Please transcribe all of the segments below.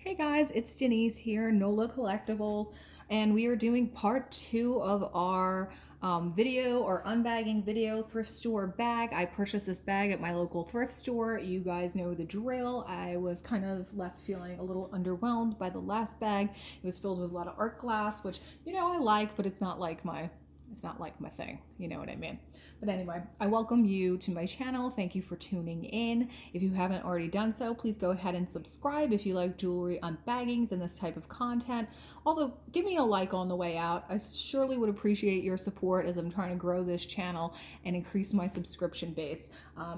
Hey guys, it's Denise here, NOLA Collectibles, and we are doing part 2 of our video or unbagging video thrift store bag. I purchased this bag at my local thrift store. You guys know the drill. I was kind of left feeling a little underwhelmed by the last bag. It was filled with a lot of art glass, which, I like, but it's not like my thing. You know what I mean? But anyway, I welcome you to my channel. Thank you for tuning in. If you haven't already done so, please go ahead and subscribe if you like jewelry unbaggings and this type of content. Also, give me a like on the way out. I surely would appreciate your support as I'm trying to grow this channel and increase my subscription base.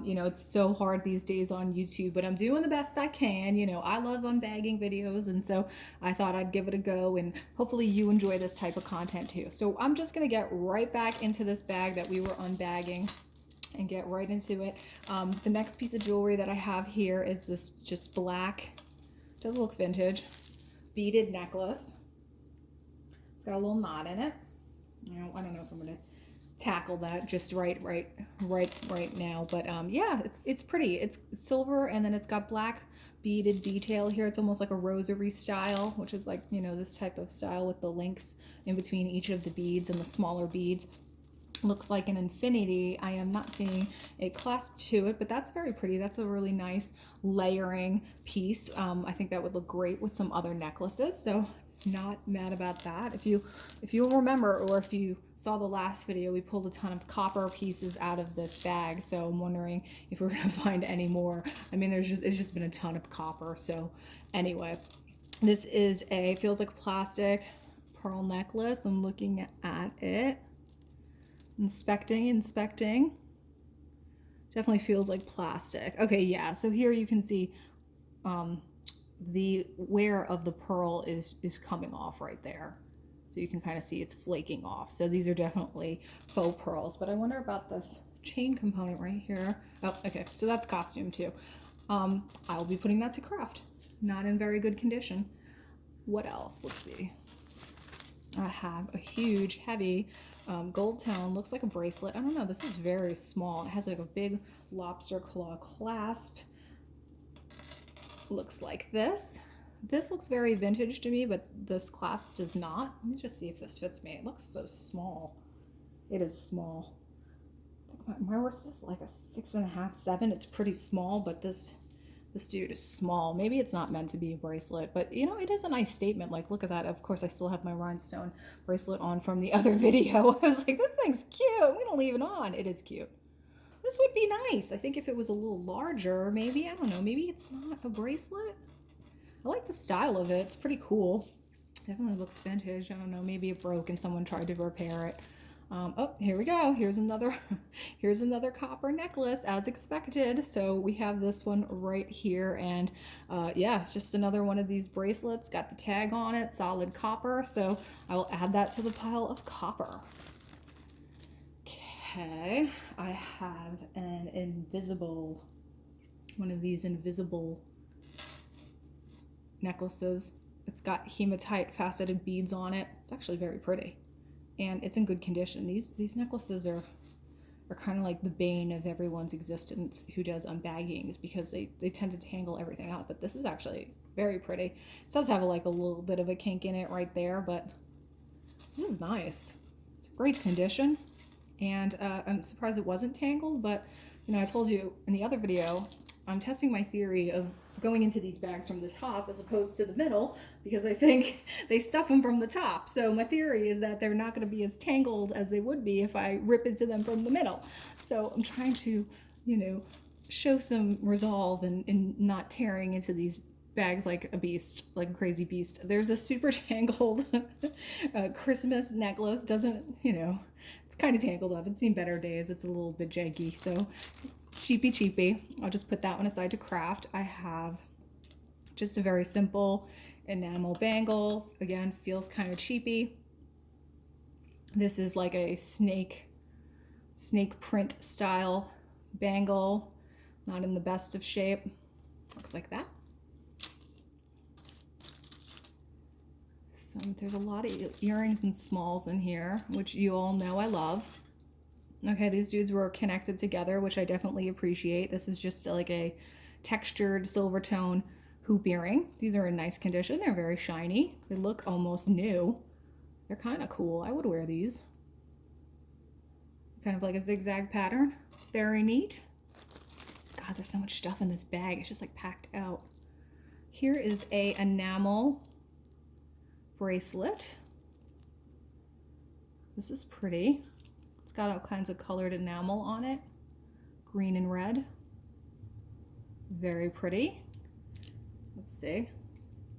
It's so hard these days on YouTube, but I'm doing the best I can. I love unbagging videos, and so I thought I'd give it a go, and hopefully you enjoy this type of content too. So I'm just going to get right back into this bag that we were unbagging and get right into it. The next piece of jewelry that I have here is this just black, does look vintage, beaded necklace. It's got a little knot in it. I don't know if I'm going to tackle that just right now, but yeah, it's pretty. It's silver, and then it's got black beaded detail here. It's almost like a rosary style, which is like, this type of style with the links in between each of the beads and the smaller beads. Looks like an infinity. I am not seeing a clasp to it, but that's very pretty. That's a really nice layering piece. I think that would look great with some other necklaces, so not mad about that. If you remember, or if you saw the last video, we pulled a ton of copper pieces out of this bag, so I'm wondering if we're gonna find any more. I mean, it's just been a ton of copper. So anyway, this is feels like plastic pearl necklace. I'm looking at it, inspecting. Definitely feels like plastic. Okay, yeah, so here you can see the wear of the pearl is coming off right there. So you can kind of see it's flaking off. So these are definitely faux pearls. But I wonder about this chain component right here. Oh, okay, so that's costume too. I'll be putting that to craft. Not in very good condition. What else? Let's see. I have a huge, heavy gold tone. Looks like a bracelet. I don't know. This is very small. It has like a big lobster claw clasp. Looks like this. This looks very vintage to me, but this clasp does not. Let me just see if this fits me. It looks so small. It is small. I think my wrist is like a 6.5, 7. It's pretty small, but this dude is small. Maybe it's not meant to be a bracelet, but it is a nice statement. Like, look at that. Of course, I still have my rhinestone bracelet on from the other video. I was like, this thing's cute. We don't leave it on. It is cute. This would be nice. I think if it was a little larger, maybe, I don't know, maybe it's not a bracelet. I like the style of it. It's pretty cool. Definitely looks vintage. I don't know, maybe it broke and someone tried to repair it. Oh, here we go. Here's another copper necklace as expected. So we have this one right here, and yeah, it's just another one of these bracelets. Got the tag on it, solid copper. So I will add that to the pile of copper. Okay, I have one of these invisible necklaces. It's got hematite faceted beads on it. It's actually very pretty, and it's in good condition. These necklaces are kind of like the bane of everyone's existence who does unbaggings, because they tend to tangle everything up. But this is actually very pretty. It does have like a little bit of a kink in it right there, but this is nice. It's great condition. And I'm surprised it wasn't tangled, but I told you in the other video, I'm testing my theory of going into these bags from the top as opposed to the middle, because I think they stuff them from the top. So my theory is that they're not going to be as tangled as they would be if I rip into them from the middle. So I'm trying to, show some resolve in not tearing into these bags like a beast, like a crazy beast. There's a super tangled Christmas necklace. Doesn't, it's kind of tangled up. It's seen better days. It's a little bit janky. So cheapy. I'll just put that one aside to craft. I have just a very simple enamel bangle. Again, feels kind of cheapy. This is like a snake print style bangle. Not in the best of shape. Looks like that. So there's a lot of earrings and smalls in here, which you all know I love. Okay, these dudes were connected together, which I definitely appreciate. This is just like a textured silver tone hoop earring. These are in nice condition. They're very shiny. They look almost new. They're kind of cool. I would wear these. Kind of like a zigzag pattern. Very neat. God, there's so much stuff in this bag. It's just like packed out. Here is a enamel bracelet. This is pretty. It's got all kinds of colored enamel on it. Green and red. Very pretty. Let's see.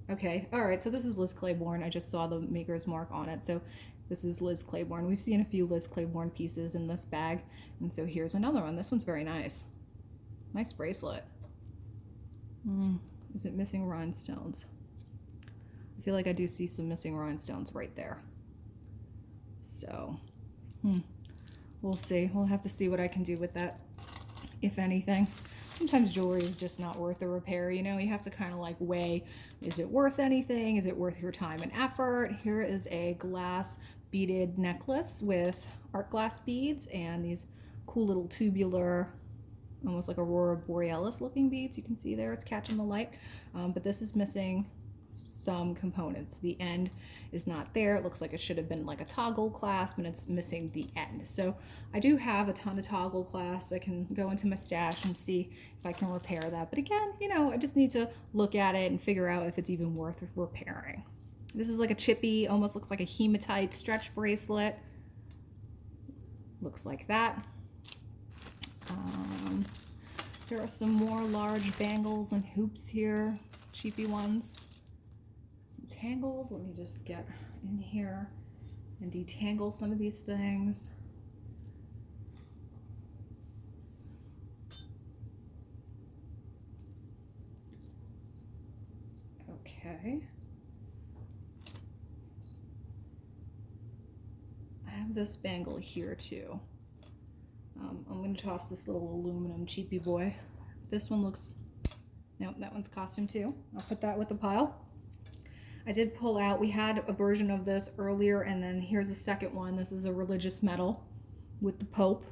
Okay, all right, so this is Liz Claiborne. I just saw the maker's mark on it. So this is Liz Claiborne. We've seen a few Liz Claiborne pieces in this bag. And so here's another one. This one's very nice. Nice bracelet. Is it missing rhinestones? I feel like I do see some missing rhinestones right there. So, we'll see. We'll have to see what I can do with that, if anything. Sometimes jewelry is just not worth the repair, you know? You have to kind of like weigh, is it worth anything? Is it worth your time and effort? Here is a glass beaded necklace with art glass beads and these cool little tubular, almost like aurora borealis looking beads. You can see there, it's catching the light. But this is missing some components. The end is not there. It looks like it should have been like a toggle clasp, and it's missing the end. So I do have a ton of toggle clasps. I can go into my stash and see if I can repair that. But again, you know, I just need to look at it and figure out if it's even worth repairing. This is like a chippy, almost looks like a hematite stretch bracelet. Looks like that. There are some more large bangles and hoops here, cheapy ones. Some tangles. Let me just get in here and detangle some of these things. Okay. I have this bangle here too. I'm going to toss this little aluminum cheapy boy. This one looks, nope, that one's costume too. I'll put that with the pile. I did pull out, we had a version of this earlier, and then here's the second one. This is a religious medal with the Pope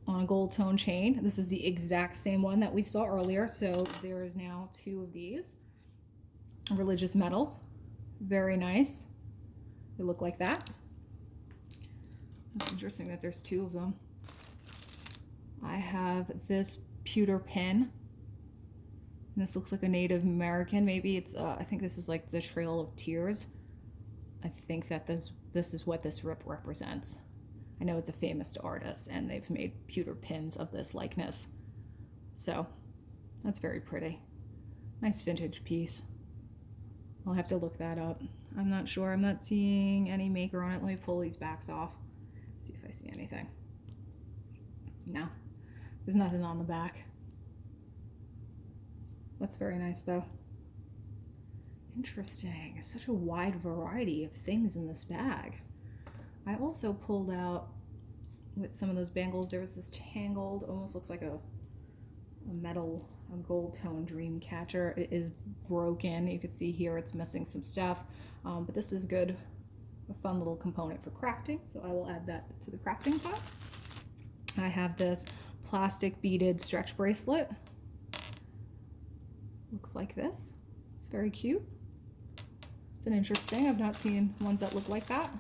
on a gold tone chain. This is the exact same one that we saw earlier. So there is now two of these religious medals. Very nice. They look like that. It's interesting that there's two of them. I have this pewter pin. And this looks like a Native American. Maybe it's, I think this is like the Trail of Tears. I think that this is what this rip represents. I know it's a famous artist, and they've made pewter pins of this likeness. So that's very pretty. Nice vintage piece. I'll have to look that up. I'm not sure. I'm not seeing any maker on it. Let me pull these backs off. See if I see anything. No, there's nothing on the back. That's very nice though. Interesting. Such a wide variety of things in this bag. I also pulled out, with some of those bangles, there was this tangled, almost looks like a metal, a gold tone dream catcher. It is broken. You can see here it's missing some stuff, but this is good. A fun little component for crafting, so I will add that to the crafting pile. I have this plastic beaded stretch bracelet. Looks like this. It's very cute. It's an interesting. I've not seen ones that look like that.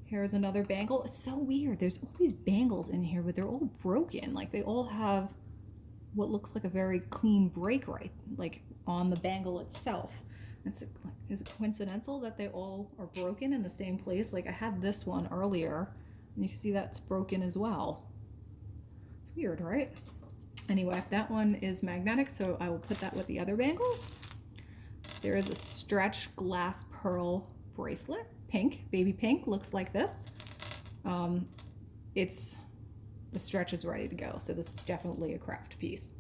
Here's another bangle. It's so weird. There's all these bangles in here, but they're all broken. Like they all have what looks like a very clean break right, like on the bangle itself. Is it coincidental that they all are broken in the same place? Like I had this one earlier, and you can see that's broken as well. It's weird, right? Anyway, that one is magnetic, so I will put that with the other bangles. There is a stretch glass pearl bracelet, pink, baby pink, looks like this. The stretch is ready to go, so this is definitely a craft piece.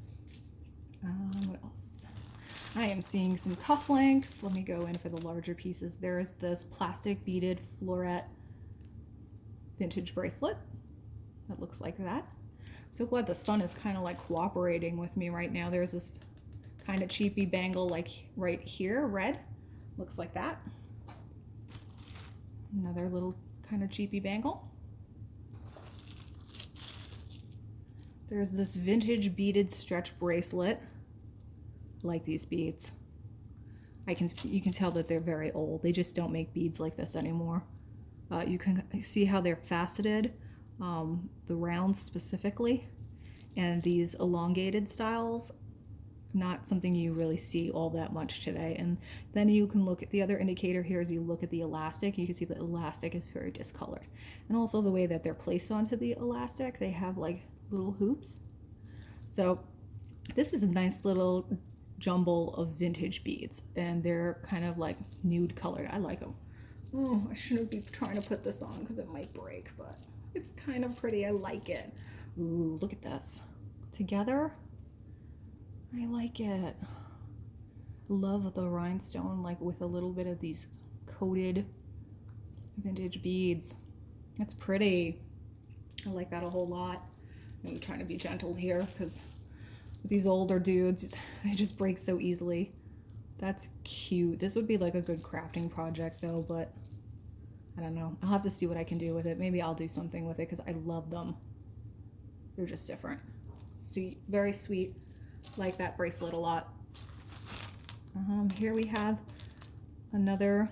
What else? I am seeing some cufflinks. Let me go in for the larger pieces. There's this plastic beaded floret vintage bracelet that looks like that. I'm so glad the sun is kind of like cooperating with me right now. There's this kind of cheapy bangle like right here, red. Looks like that. Another little kind of cheapy bangle. There's this vintage beaded stretch bracelet. like these beads. You can tell that they're very old. They just don't make beads like this anymore. You can see how they're faceted, the rounds specifically, and these elongated styles, not something you really see all that much today. And then you can look at the other indicator here is you look at the elastic. You can see the elastic is very discolored. And also the way that they're placed onto the elastic, they have like little hoops. So this is a nice little jumble of vintage beads, and they're kind of like nude colored. I like them. Oh, I shouldn't be trying to put this on because it might break, but it's kind of pretty. I like it. Ooh, look at this. Together, I like it. Love the rhinestone, like with a little bit of these coated vintage beads. That's pretty. I like that a whole lot. I'm trying to be gentle here because these older dudes, they just break so easily. That's cute. This would be like a good crafting project though, but I don't know. I'll have to see what I can do with it. Maybe I'll do something with it because I love them. They're just different. Sweet, very sweet. Like that bracelet a lot. Here we have another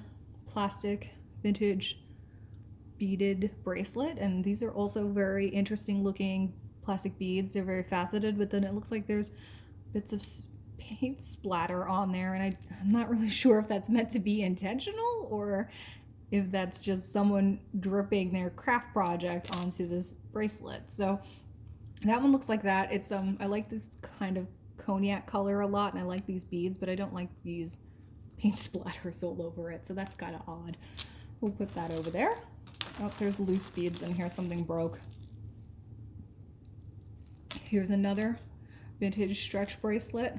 plastic vintage beaded bracelet, and these are also very interesting looking plastic beads. They're very faceted, but then it looks like there's bits of paint splatter on there, and I'm not really sure if that's meant to be intentional or if that's just someone dripping their craft project onto this bracelet. So that one looks like that. It's I like this kind of cognac color a lot, and I like these beads, but I don't like these paint splatters all over it, so that's kind of odd. We'll put that over there. Oh, there's loose beads in here. Something broke. Here's another vintage stretch bracelet.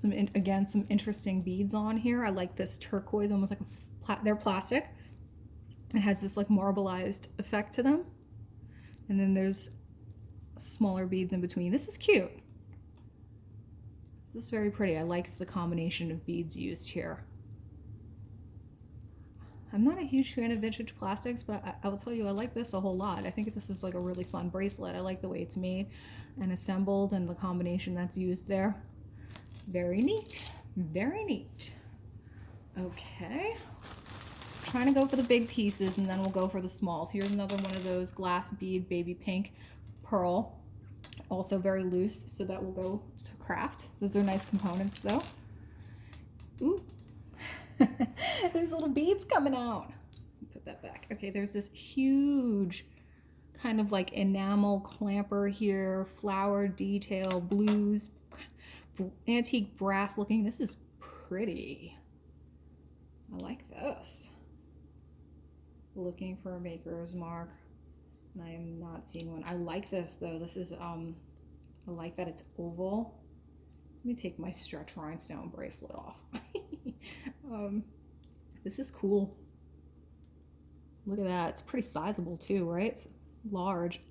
Again, some interesting beads on here. I like this turquoise, almost like they're plastic. It has this like marbleized effect to them. And then there's smaller beads in between. This is cute. This is very pretty. I like the combination of beads used here. I'm not a huge fan of vintage plastics, but I will tell you, I like this a whole lot. I think this is like a really fun bracelet. I like the way it's made and assembled and the combination that's used there. Very neat. Very neat. Okay. Trying to go for the big pieces, and then we'll go for the smalls. Here's another one of those glass bead baby pink pearl. Also very loose, so that will go to craft. Those are nice components though. Ooh. There's little beads coming out. Put that back. Okay, there's this huge kind of like enamel clamper here, flower detail, blues, antique brass looking. This is pretty. I like this. Looking for a maker's mark, and I am not seeing one. I like this though. This is I like that it's oval. Let me take my stretch rhinestone bracelet off. This is cool. Look at that. It's pretty sizable too, right? It's large.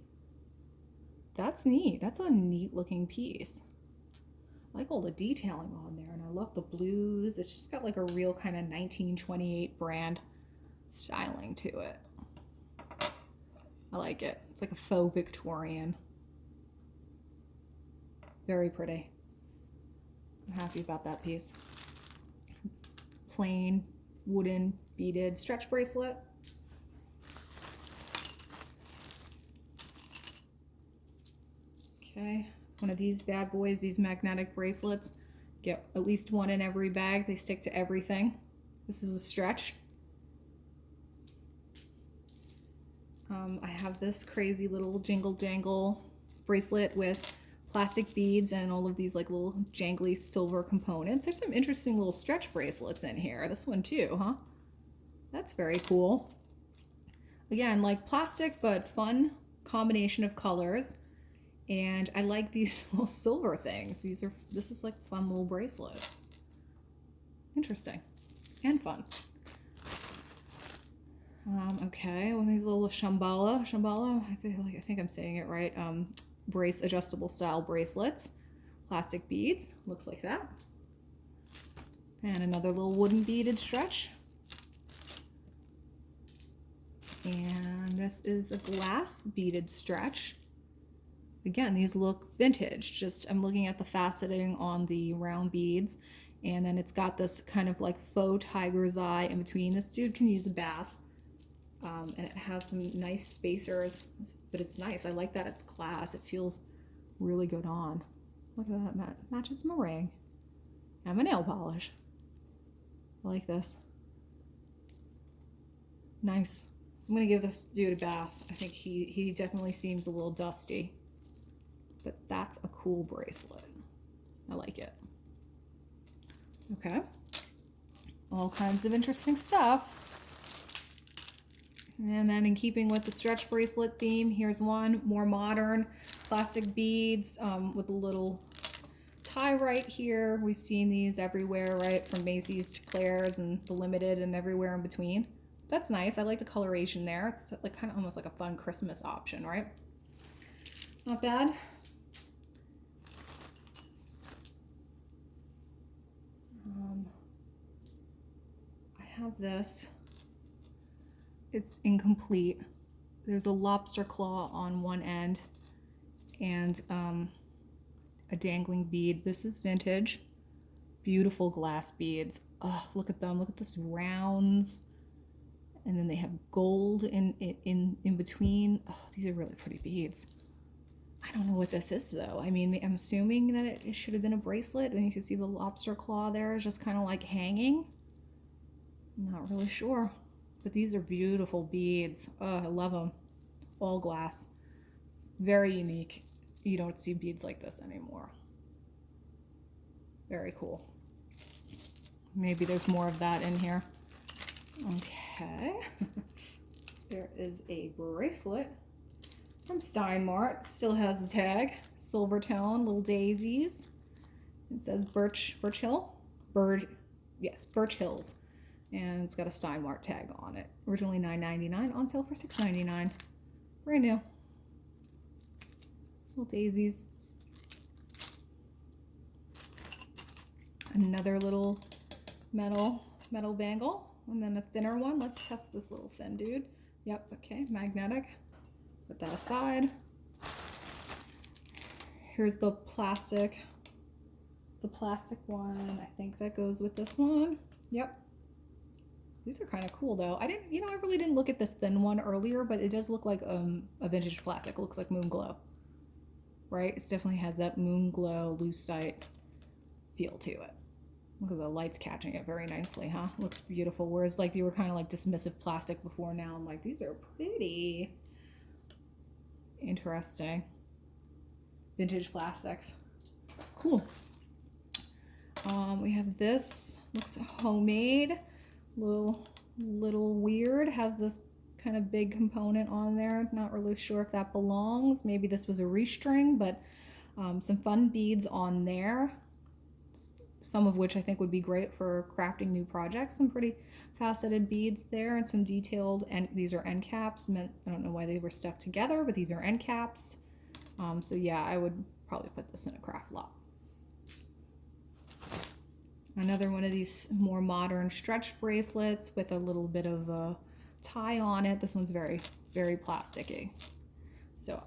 That's neat. That's a neat looking piece. I like all the detailing on there, and I love the blues. It's just got like a real kind of 1928 brand styling to it. I like it. It's like a faux Victorian. Very pretty. I'm happy about that piece. Plain wooden beaded stretch bracelet. Okay, one of these bad boys, these magnetic bracelets. Get at least one in every bag. They stick to everything. This is a stretch. I have this crazy little jingle jangle bracelet with plastic beads and all of these like little jangly silver components. There's some interesting little stretch bracelets in here. This one too, huh? That's very cool. Again, like plastic, but fun combination of colors. And I like these little silver things. This is like a fun little bracelet. Interesting and fun. Okay, one of these little Shambhala, I think I'm saying it right. Adjustable style bracelets, plastic beads, looks like that. And another little wooden beaded stretch. And this is a glass beaded stretch. again, these look vintage. Just I'm looking at the faceting on the round beads, and then it's got this kind of like faux tiger's eye in between. This dude can use a bath. And it has some nice spacers, but it's nice. I like that it's glass. It feels really good on. Look at that, matches my ring and my nail polish. I like this. Nice. I'm gonna give this dude a bath. I think he definitely seems a little dusty, but that's a cool bracelet. I like it. Okay. All kinds of interesting stuff. And then in keeping with the stretch bracelet theme, here's one more modern plastic beads with a little tie right here. We've seen these everywhere, right? From Macy's to Claire's and the Limited and everywhere in between. That's nice. I like the coloration there. It's like kind of almost like a fun Christmas option, right? Not bad. I have this. It's incomplete. There's a lobster claw on one end and a dangling bead. This is vintage. Beautiful glass beads. Oh, look at them. Look at this rounds. And then they have gold in between. Oh, these are really pretty beads. I don't know what this is though. I mean, I'm assuming that it should have been a bracelet, and you can see the lobster claw there is just kind of like hanging. I'm not really sure. But these are beautiful beads. Oh, I love them. All glass. Very unique. You don't see beads like this anymore. Very cool. Maybe there's more of that in here. Okay. There is a bracelet from Steinmart. Still has the tag. Silver tone, little daisies. It says Birch Hill. Birch Hills. And it's got a Steinmart tag on it. Originally $9.99, on sale for $6.99. Brand new. Little daisies. Another little metal bangle. And then a thinner one. Let's test this little thin dude. Yep, okay, magnetic. Put that aside. Here's the plastic one. I think that goes with this one. Yep. These are kind of cool though. I really didn't look at this thin one earlier, but it does look like a vintage plastic. It looks like moon glow, right? It definitely has that moon glow lucite feel to it. Look at the lights catching it very nicely, huh? Looks beautiful. Whereas like you were kind of like dismissive plastic before, now I'm like, these are pretty. Interesting. Vintage plastics. Cool. We have this. Looks homemade. Little weird. Has this kind of big component on there. Not really sure if that belongs. Maybe this was a restring, but some fun beads on there. Some of which I think would be great for crafting new projects. Some pretty faceted beads there and some detailed, and these are end caps. I don't know why they were stuck together, but these are end caps. So yeah, I would probably put this in a craft lot. Another one of these more modern stretch bracelets with a little bit of a tie on it. This one's very, very plasticky. So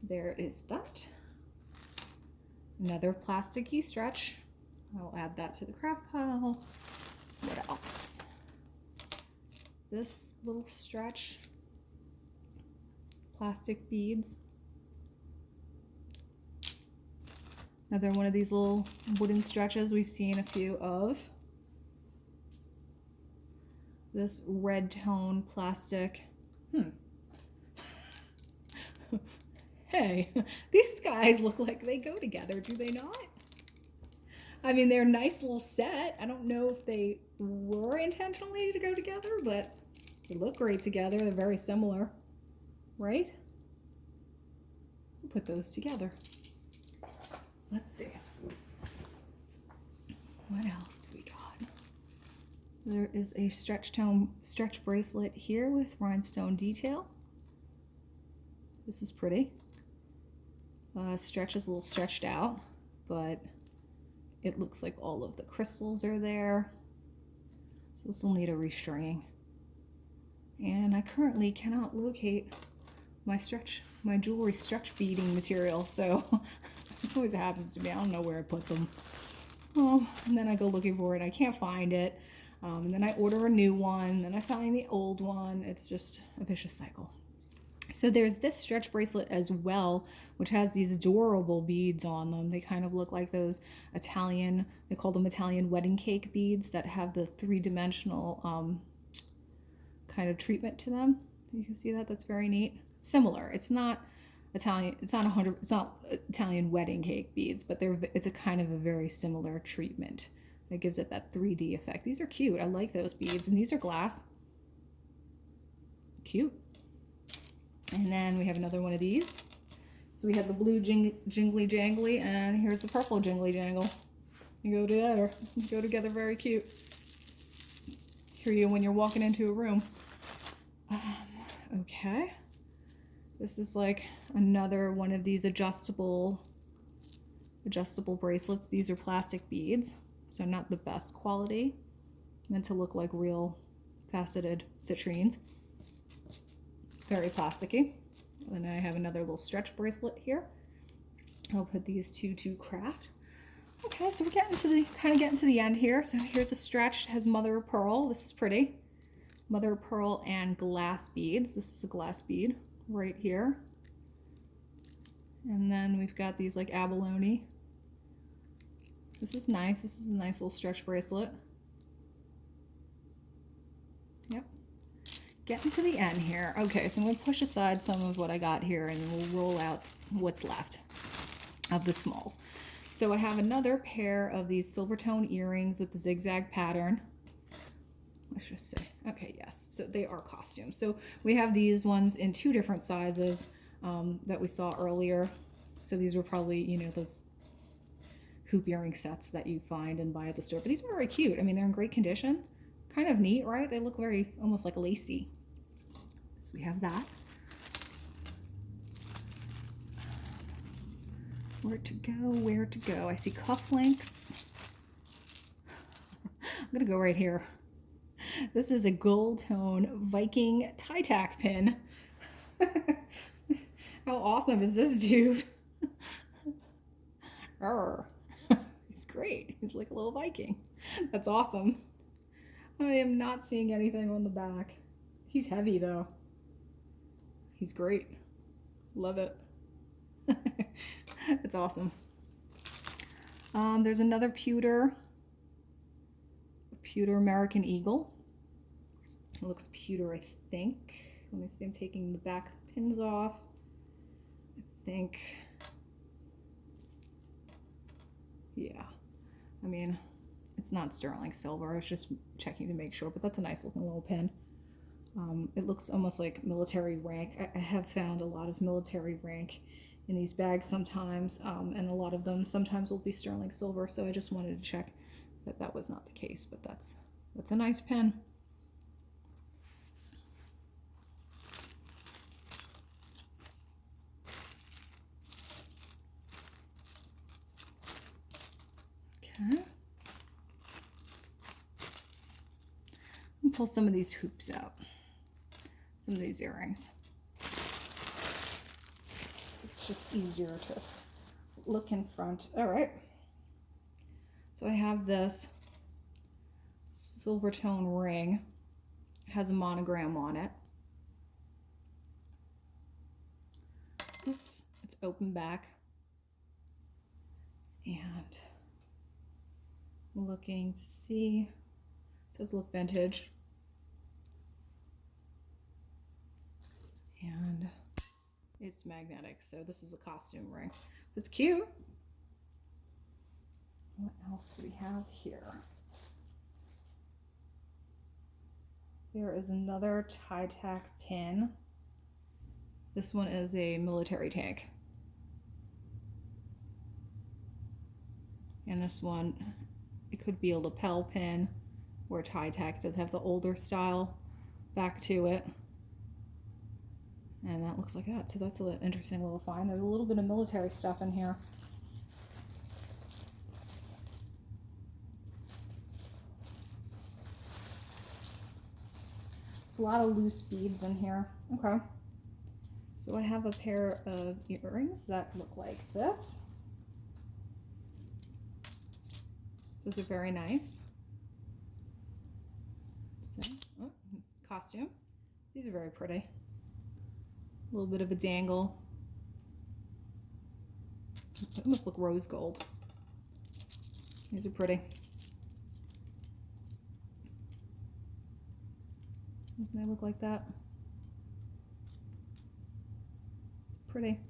there is that. Another plasticky stretch. I'll add that to the craft pile. What else? This little stretch. Plastic beads. Another one of these little wooden stretches we've seen a few of. This red tone plastic. Hey, these guys look like they go together, do they not? I mean, they're a nice little set. I don't know if they were intentionally to go together, but they look great together. They're very similar, right? We'll put those together. Let's see. What else do we got? There is a stretch bracelet here with rhinestone detail. This is pretty. Stretch is a little stretched out, but it looks like all of the crystals are there. So this will need a restringing. And I currently cannot locate my stretch my jewelry stretch beading material, so it always happens to me. I don't know where I put them. Oh, and then I go looking for it. I can't find it. And then I order a new one. Then I find the old one. It's just a vicious cycle. So there's this stretch bracelet as well, which has these adorable beads on them. They kind of look like those Italian, they call them Italian wedding cake beads that have the three-dimensional kind of treatment to them. You can see that. That's very neat. Similar. It's not Italian. It's not Italian wedding cake beads, but it's a kind of a very similar treatment that gives it that 3D effect. These are cute. I like those beads, and these are glass. Cute. And then we have another one of these. So we have the blue jingly jangly, and here's the purple jingly jangle. They go together. They go together very cute. Hear you when you're walking into a room. Okay. This is like another one of these adjustable bracelets. These are plastic beads, so not the best quality. Meant to look like real faceted citrines. Very plasticky. And then I have another little stretch bracelet here. I'll put these two to craft. Okay, so we're getting to the end here. So here's a stretch. It has mother of pearl. This is pretty. Mother of pearl and glass beads. This is a glass bead right here. And then we've got these like abalone. This is nice. This is a nice little stretch bracelet. Yep. Getting to the end here. Okay, so I'm going to push aside some of what I got here and we'll roll out what's left of the smalls. So I have another pair of these silver tone earrings with the zigzag pattern. Let's just say, okay, yes. So they are costumes. So we have these ones in two different sizes that we saw earlier. So these were probably, you know, those hoop earring sets that you find and buy at the store. But these are very cute. I mean, they're in great condition. Kind of neat, right? They look very, almost like lacy. So we have that. Where to go, where to go? I see cufflinks. I'm gonna go right here. This is a gold tone Viking tie tack pin. How awesome is this dude? He's great. He's like a little Viking. That's awesome. I am not seeing anything on the back. He's heavy though. He's great. Love it. It's awesome. There's another pewter American Eagle. It looks pewter, I think. Let me see, I'm taking the back pins off. I think, yeah. I mean, it's not sterling silver. I was just checking to make sure, but that's a nice looking little pin. It looks almost like military rank. I have found a lot of military rank in these bags sometimes, and a lot of them sometimes will be sterling silver, so I just wanted to check that that was not the case, but that's a nice pin. Okay. I'll pull some of these hoops out. Some of these earrings. It's just easier to look in front. All right. So I have this silver tone ring. It has a monogram on it. Oops, it's open back. And I'm looking to see, it does look vintage. And it's magnetic, so this is a costume ring. It's cute. What else do we have here? There is another tie tack pin. This one is a military tank. And this one, it could be a lapel pin or tie tack. It does have the older style back to it. And that looks like that. So that's an interesting little find. There's a little bit of military stuff in here. There's a lot of loose beads in here. Okay. So I have a pair of earrings that look like this. Those are very nice. So, oh, costume. These are very pretty. A little bit of a dangle. They almost look rose gold. These are pretty. Doesn't they look like that? Pretty.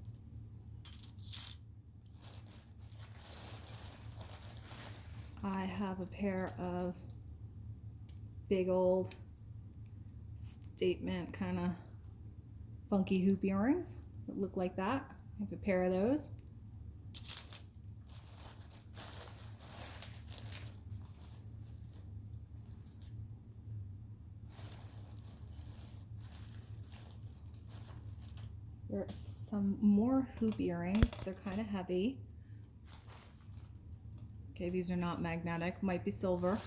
I have a pair of big old statement kind of funky hoop earrings that look like that. I have a pair of those. There are some more hoop earrings. They're kind of heavy. Okay, these are not magnetic. Might be silver.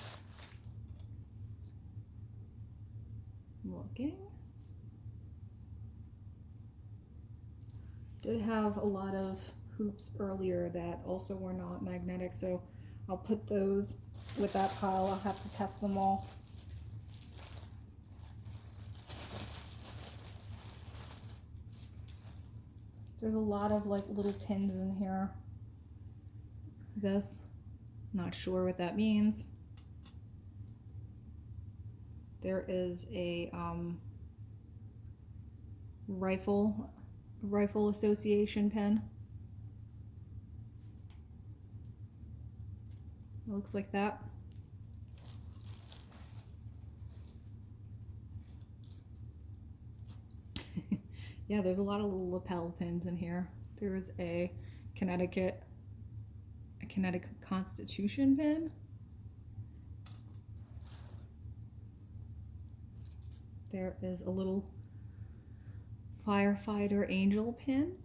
Looking. Did have a lot of hoops earlier that also were not magnetic, so I'll put those with that pile. I'll have to test them all. There's a lot of like little pins in here. This, not sure what that means. There is a rifle association pin. It looks like that. Yeah, there's a lot of little lapel pins in here. There's a Connecticut Constitution pin. There is a little firefighter angel pin.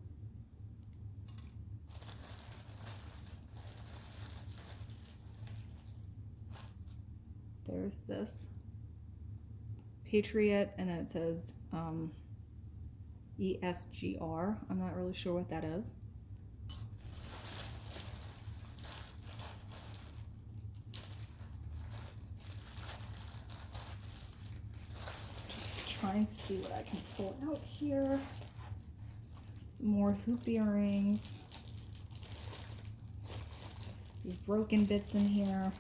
There's this Patriot, and then it says ESGR. I'm not really sure what that is. Just trying to see what I can pull out here. Some more hoop earrings. These broken bits in here.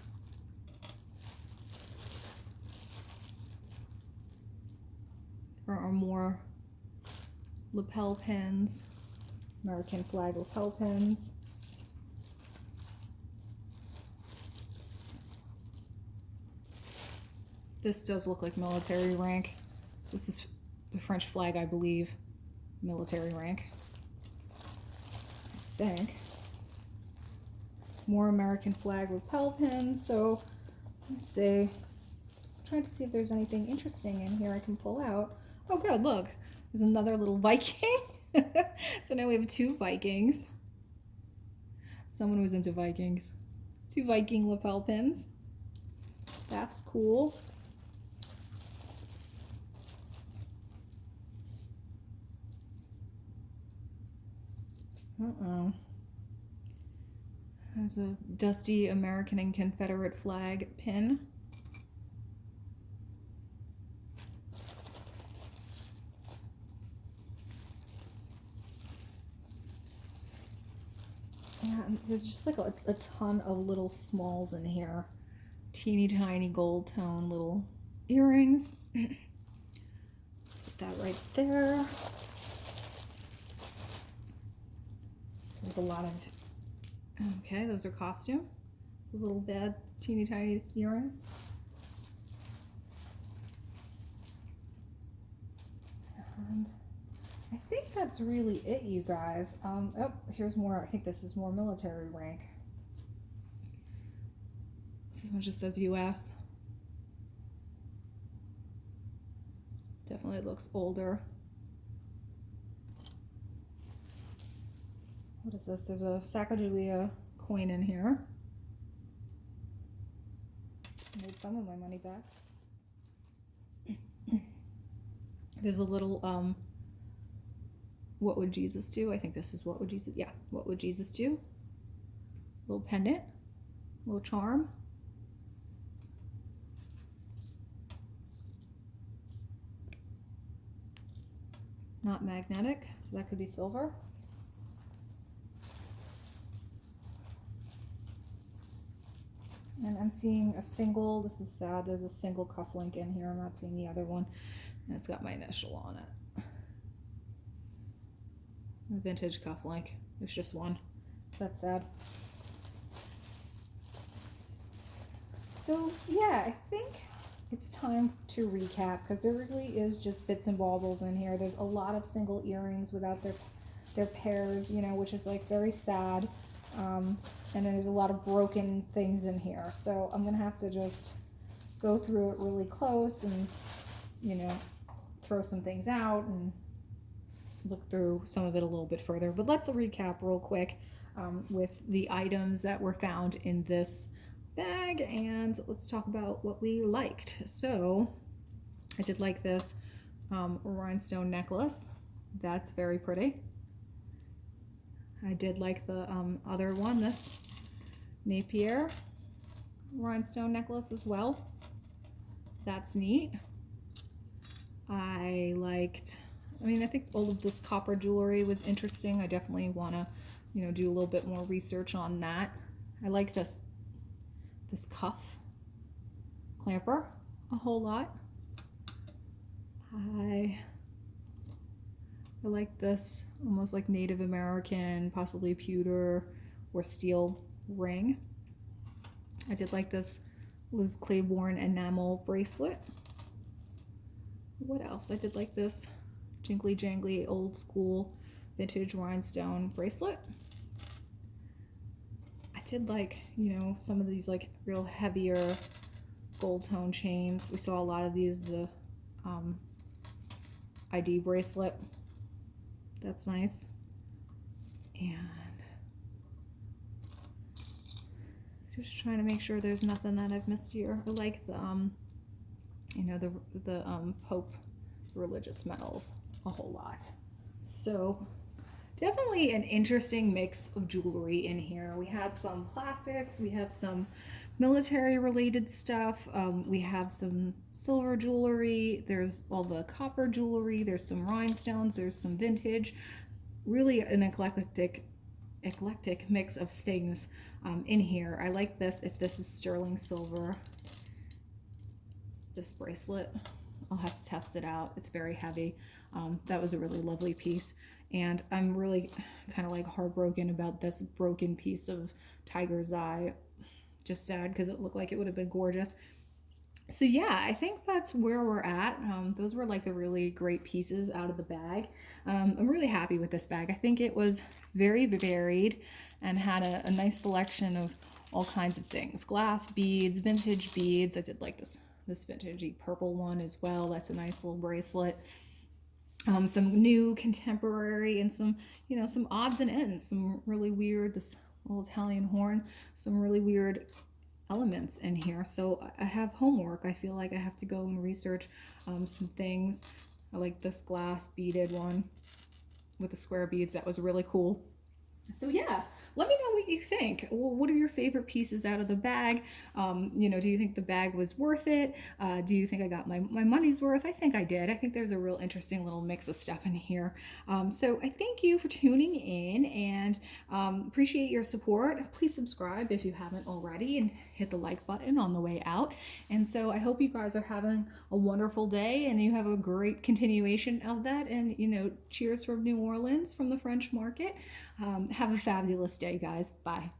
There are more lapel pins, American flag lapel pins. This does look like military rank. This is the French flag, I believe. Military rank. I think. More American flag lapel pins. So let's see. I'm trying to see if there's anything interesting in here I can pull out. Oh good, look. There's another little Viking. So now we have 2 Vikings. Someone was into Vikings. 2 Viking lapel pins. That's cool. There's a dusty American and Confederate flag pin. And there's just like a ton of little smalls in here. Teeny tiny gold tone little earrings. Put that right there. There's a lot of, okay, those are costume. The little bad teeny tiny earrings. And I think that's really it, you guys. Oh, here's more. I think this is more military rank. This one just says US. Definitely looks older. What is this? There's a Sacagawea coin in here. I made some of my money back. There's a little what would Jesus do? I think this is what would Jesus, yeah, what would Jesus do? Little pendant, little charm. Not magnetic, so that could be silver. And I'm seeing a single, this is sad, there's a single cuff link in here. I'm not seeing the other one. And it's got my initial on it. A vintage cuff link. There's just one. That's sad. So yeah, I think it's time to recap because there really is just bits and baubles in here. There's a lot of single earrings without their pairs, you know, which is like very sad. And then there's a lot of broken things in here. So I'm gonna have to just go through it really close and, you know, throw some things out and look through some of it a little bit further. But let's recap real quick with the items that were found in this bag, and let's talk about what we liked. So I did like this rhinestone necklace. That's very pretty. I did like the other one, this Napier rhinestone necklace as well. That's neat. I think all of this copper jewelry was interesting. I definitely want to, you know, do a little bit more research on that. I like this cuff clamper a whole lot. I like this almost like Native American, possibly pewter or steel ring. I did like this Liz Claiborne enamel bracelet. What else? I did like this jingly jangly old school vintage rhinestone bracelet. I did like, you know, some of these like real heavier gold tone chains. We saw a lot of these, the ID bracelet. That's nice. And just trying to make sure there's nothing that I've missed here. I like the you know, the Pope religious medals a whole lot. So definitely an interesting mix of jewelry in here. We had some plastics, we have some military related stuff, we have some silver jewelry, there's all the copper jewelry, there's some rhinestones, there's some vintage. Really an eclectic mix of things in here. I like this. If this is sterling silver, this bracelet, I'll have to test it out. It's very heavy. That was a really lovely piece. And I'm really kind of like heartbroken about this broken piece of tiger's eye. Just sad because it looked like it would have been gorgeous. So yeah, I think that's where we're at. Those were like the really great pieces out of the bag. I'm really happy with this bag. I think it was very varied and had a nice selection of all kinds of things. Glass beads, vintage beads. I did like this vintagey purple one as well. That's a nice little bracelet. Some new contemporary and some, you know, some odds and ends, some really weird, this little Italian horn, some really weird elements in here. So I have homework. I feel like I have to go and research some things. I like this glass beaded one with the square beads. That was really cool. So yeah, let me know what you think. What are your favorite pieces out of the bag? You know, do you think the bag was worth it? Do you think I got my money's worth? I think I did. I think there's a real interesting little mix of stuff in here. So I thank you for tuning in and appreciate your support. Please subscribe if you haven't already and hit the like button on the way out. And so I hope you guys are having a wonderful day and you have a great continuation of that. And, you know, cheers from New Orleans, from the French market. Have a fabulous day, guys. Bye.